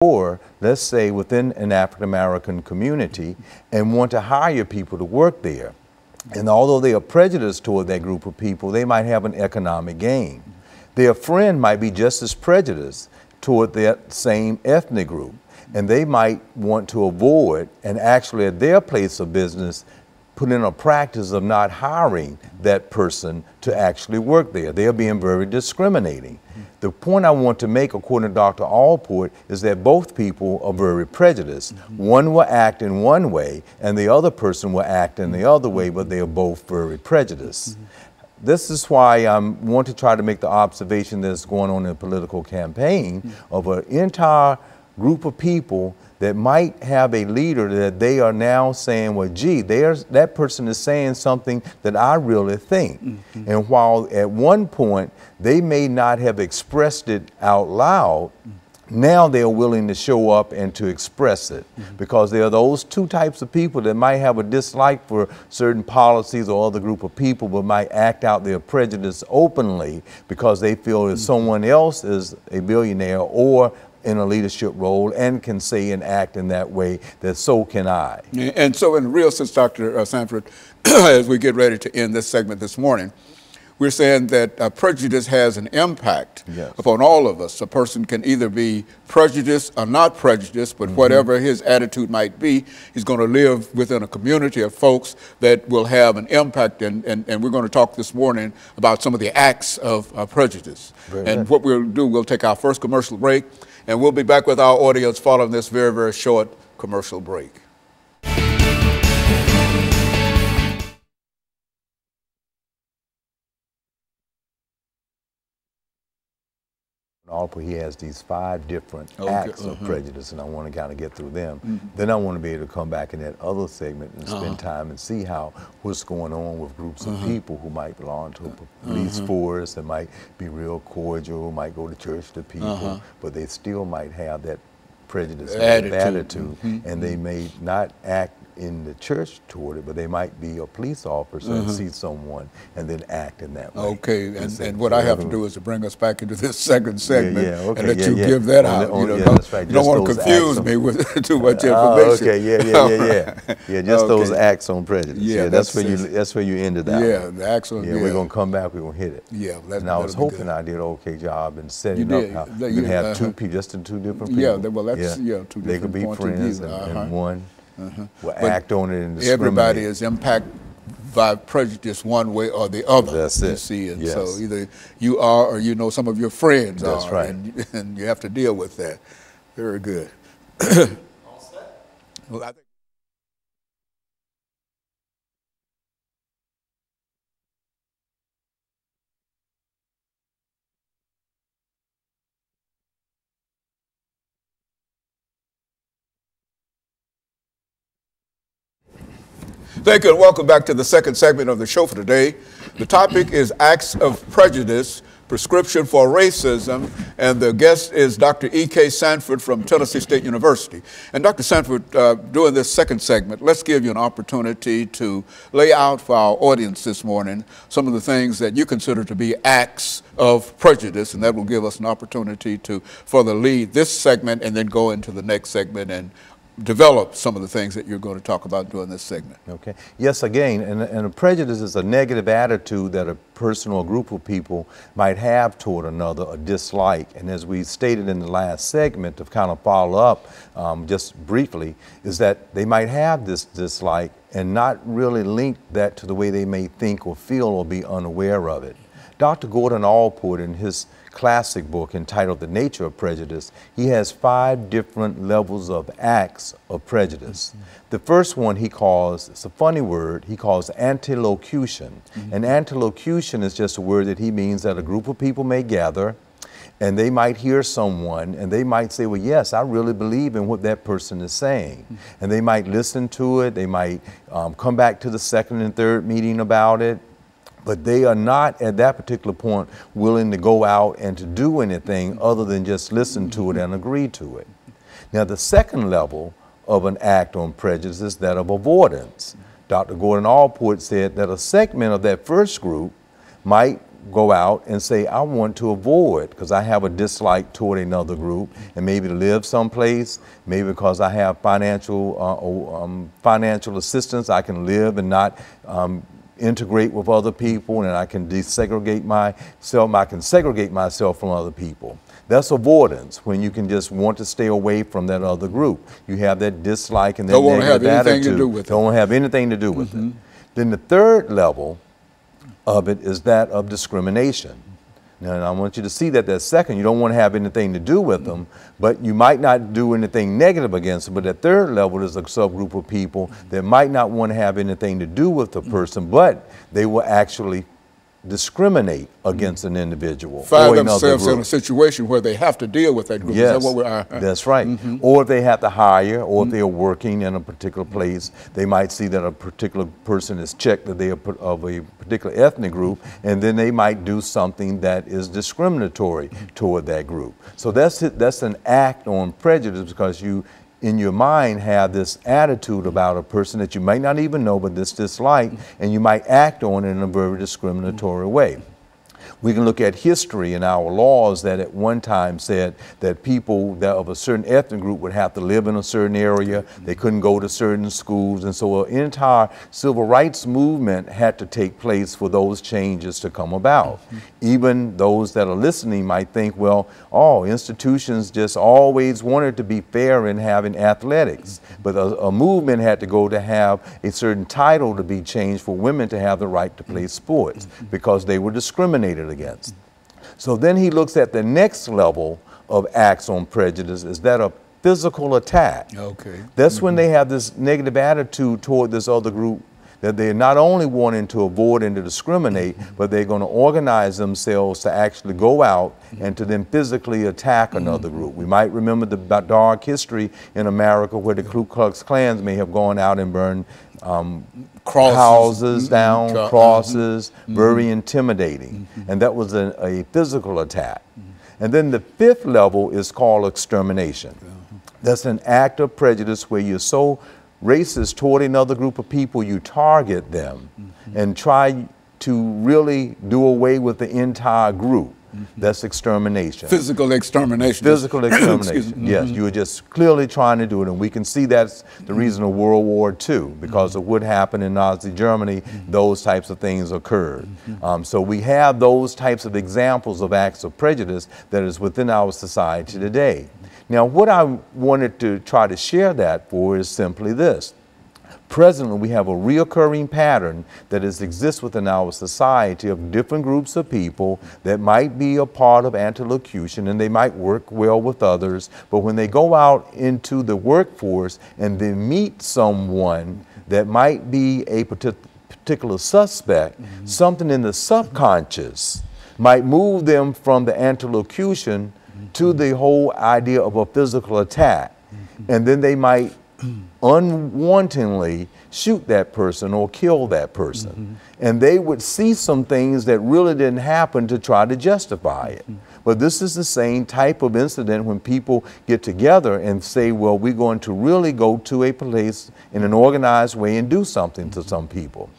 or let's say within an African American community and want to hire people to work there. And although they are prejudiced toward that group of people, they might have an economic gain. Their friend might be just as prejudiced toward that same ethnic group, and they might want to avoid and actually at their place of business put in a practice of not hiring that person to actually work there. They're being very discriminating. The point I want to make, according to Dr. Allport, is that both people are very prejudiced. One will act in one way, and the other person will act in the other way, but they are both very prejudiced. This is why I want to try to make the observation that's going on in a political campaign of an entire group of people that might have a leader that they are now saying, well, gee, that person is saying something that I really think. And while at one point they may not have expressed it out loud, now they're willing to show up and to express it, because there are those two types of people that might have a dislike for certain policies or other group of people, but might act out their prejudice openly because they feel that someone else is a billionaire or in a leadership role and can say and act in that way, that so can I. And so in real sense, Dr. Sanford, as we get ready to end this segment this morning, we're saying that prejudice has an impact upon all of us. A person can either be prejudiced or not prejudiced, but whatever his attitude might be, he's going to live within a community of folks that will have an impact. And we're going to talk this morning about some of the acts of prejudice. What we'll do, we'll take our first commercial break, and we'll be back with our audience following this very, very short commercial break. He has these 5 different acts of prejudice, and I want to kind of get through them. Then I want to be able to come back in that other segment and spend time and see what's going on with groups of people who might belong to a police force, that might be real cordial, might go to church to people, but they still might have that prejudice attitude, and they may not act in the church toward it, but they might be a police officer and see someone and then act in that way. Okay, and what I have to do is to bring us back into this second segment and let you give that out. You don't want to confuse me with too much information. Just those acts on prejudice. That's where you ended out. Yeah, the acts on. We're gonna come back. We're gonna hit it. And I was hoping I did an okay job in setting up how you can have two people, just in 2 different people. Yeah, well, that's 2 different. They could be friends, and one will act on it and discriminate. Everybody is impacted by prejudice one way or the other. That's it. You see, and so either you are or you know some of your friends are. That's right. And you have to deal with that. Very good. All set? Well, I think thank you, and welcome back to the second segment of the show for today. The topic is Acts of Prejudice, Prescription for Racism, and the guest is Dr. EKSanford from Tennessee State University. And Dr. Sanford, during this second segment, let's give you an opportunity to lay out for our audience this morning some of the things that you consider to be acts of prejudice, and that will give us an opportunity to further lead this segment and then go into the next segment and develop some of the things that you're going to talk about during this segment. Okay. Yes, again, and a prejudice is a negative attitude that a person or group of people might have toward another, a dislike. And as we stated in the last segment, to kind of follow up just briefly, is that they might have this dislike and not really link that to the way they may think or feel or be unaware of it. Dr. Gordon Allport, in his classic book entitled The Nature of Prejudice, he has 5 different levels of acts of prejudice. The first one he calls, it's a funny word, he calls antilocution. And antilocution is just a word that he means that a group of people may gather and they might hear someone and they might say, well, yes, I really believe in what that person is saying. And they might listen to it, they might come back to the second and third meeting about it, but they are not at that particular point willing to go out and to do anything other than just listen to it and agree to it. Now, the second level of an act on prejudice is that of avoidance. Dr. Gordon Allport said that a segment of that first group might go out and say, I want to avoid, because I have a dislike toward another group, and maybe to live someplace, maybe because I have financial assistance, I can live and not integrate with other people, and I can desegregate myself, I can segregate myself from other people. That's avoidance, when you can just want to stay away from that other group. You have that dislike and that negative attitude. Don't want to have anything to do with it. Then the third level of it is that of discrimination. Now, I want you to see that second, you don't want to have anything to do with them, but you might not do anything negative against them. But that third level is a subgroup of people that might not want to have anything to do with the person, but they will actually discriminate against an individual. Find themselves in a situation where they have to deal with that group. Yes, is that what we're, that's right. Or if they have to hire, or if they are working in a particular place, they might see that a particular person is checked that they are of a particular ethnic group, and then they might do something that is discriminatory toward that group. So that's an act on prejudice, because you, in your mind, have this attitude about a person that you might not even know, but this dislike, and you might act on it in a very discriminatory way. We can look at history and our laws that at one time said that people that of a certain ethnic group would have to live in a certain area, they couldn't go to certain schools, and so an entire civil rights movement had to take place for those changes to come about. Even those that are listening might think, well, institutions just always wanted to be fair in having athletics, but a movement had to go to have a certain title to be changed for women to have the right to play sports, because they were discriminated against. So then he looks at the next level of acts on prejudice, is that a physical attack. Okay. That's when they have this negative attitude toward this other group, that they're not only wanting to avoid and to discriminate, but they're going to organize themselves to actually go out and to then physically attack another group. We might remember the dark history in America where the Ku Klux Klans may have gone out and burned houses down, crosses, very intimidating. And that was a physical attack. And then the fifth level is called extermination. That's an act of prejudice where you're so racist toward another group of people, you target them and try to really do away with the entire group. That's extermination. Physical extermination. Physical extermination. Yes, you were just clearly trying to do it, and we can see that's the reason of World War II, because of what happened in Nazi Germany. Those types of things occurred. So we have those types of examples of acts of prejudice that is within our society today. Now, what I wanted to try to share that for is simply this. Presently, we have a reoccurring pattern that exists within our society of different groups of people that might be a part of anti-locution, and they might work well with others, but when they go out into the workforce and they meet someone that might be a particular suspect, something in the subconscious might move them from the anti-locution to the whole idea of a physical attack. And then they might unwantingly shoot that person or kill that person. And they would see some things that really didn't happen to try to justify it. But this is the same type of incident when people get together and say, well, we're going to really go to a place in an organized way and do something to some people.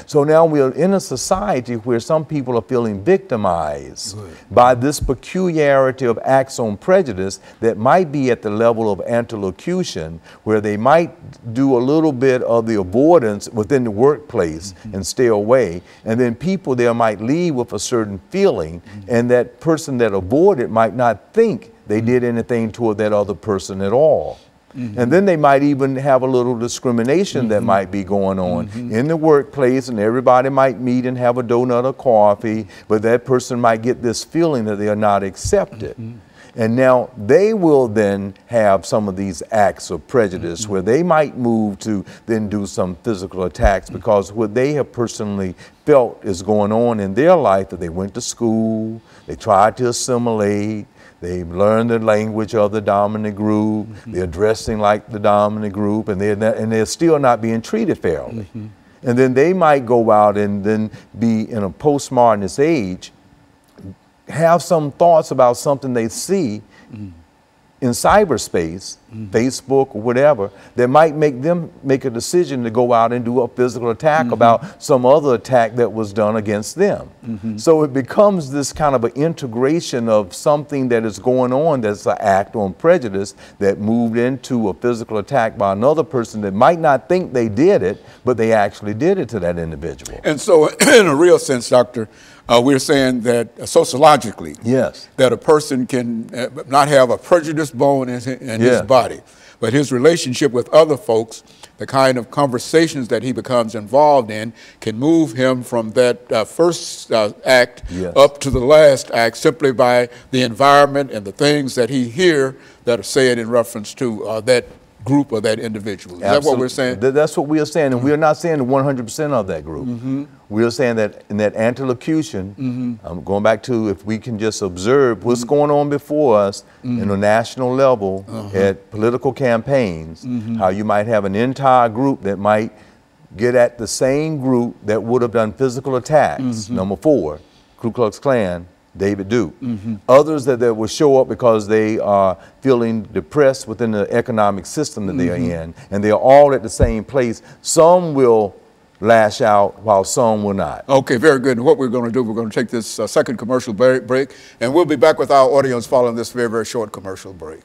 So now we're in a society where some people are feeling victimized by this peculiarity of acts on prejudice that might be at the level of anti-locution, where they might do a little bit of the avoidance within the workplace and stay away, and then people there might leave with a certain feeling, and that person that avoided might not think they did anything toward that other person at all. And then they might even have a little discrimination that might be going on in the workplace, and everybody might meet and have a donut or coffee, but that person might get this feeling that they are not accepted. And now they will then have some of these acts of prejudice where they might move to then do some physical attacks because what they have personally felt is going on in their life, that they went to school, they tried to assimilate, they learned the language of the dominant group, they're dressing like the dominant group, and they're still not being treated fairly. And then they might go out and then be in a postmodernist age, have some thoughts about something they see in cyberspace, Facebook or whatever, that might make them make a decision to go out and do a physical attack about some other attack that was done against them. So it becomes this kind of an integration of something that is going on that's an act on prejudice that moved into a physical attack by another person that might not think they did it, but they actually did it to that individual. And so in a real sense, Doctor, we're saying that sociologically, yes, that a person can not have a prejudiced bone in his body, but his relationship with other folks, the kind of conversations that he becomes involved in, can move him from that first act up to the last act simply by the environment and the things that he hears that are said in reference to that group or that individual. Is that what we're saying? That's what we are saying, and we are not saying 100% of that group. We are saying that in that antilocution, going back to if we can just observe what's going on before us in a national level at political campaigns, how you might have an entire group that might get at the same group that would have done physical attacks. Number 4, Ku Klux Klan, David Duke. Others that will show up because they are feeling depressed within the economic system that they are in, and they are all at the same place. Some will lash out while some will not. Okay, very good. And what we're going to do, we're going to take this second commercial break, and we'll be back with our audience following this very, very short commercial break.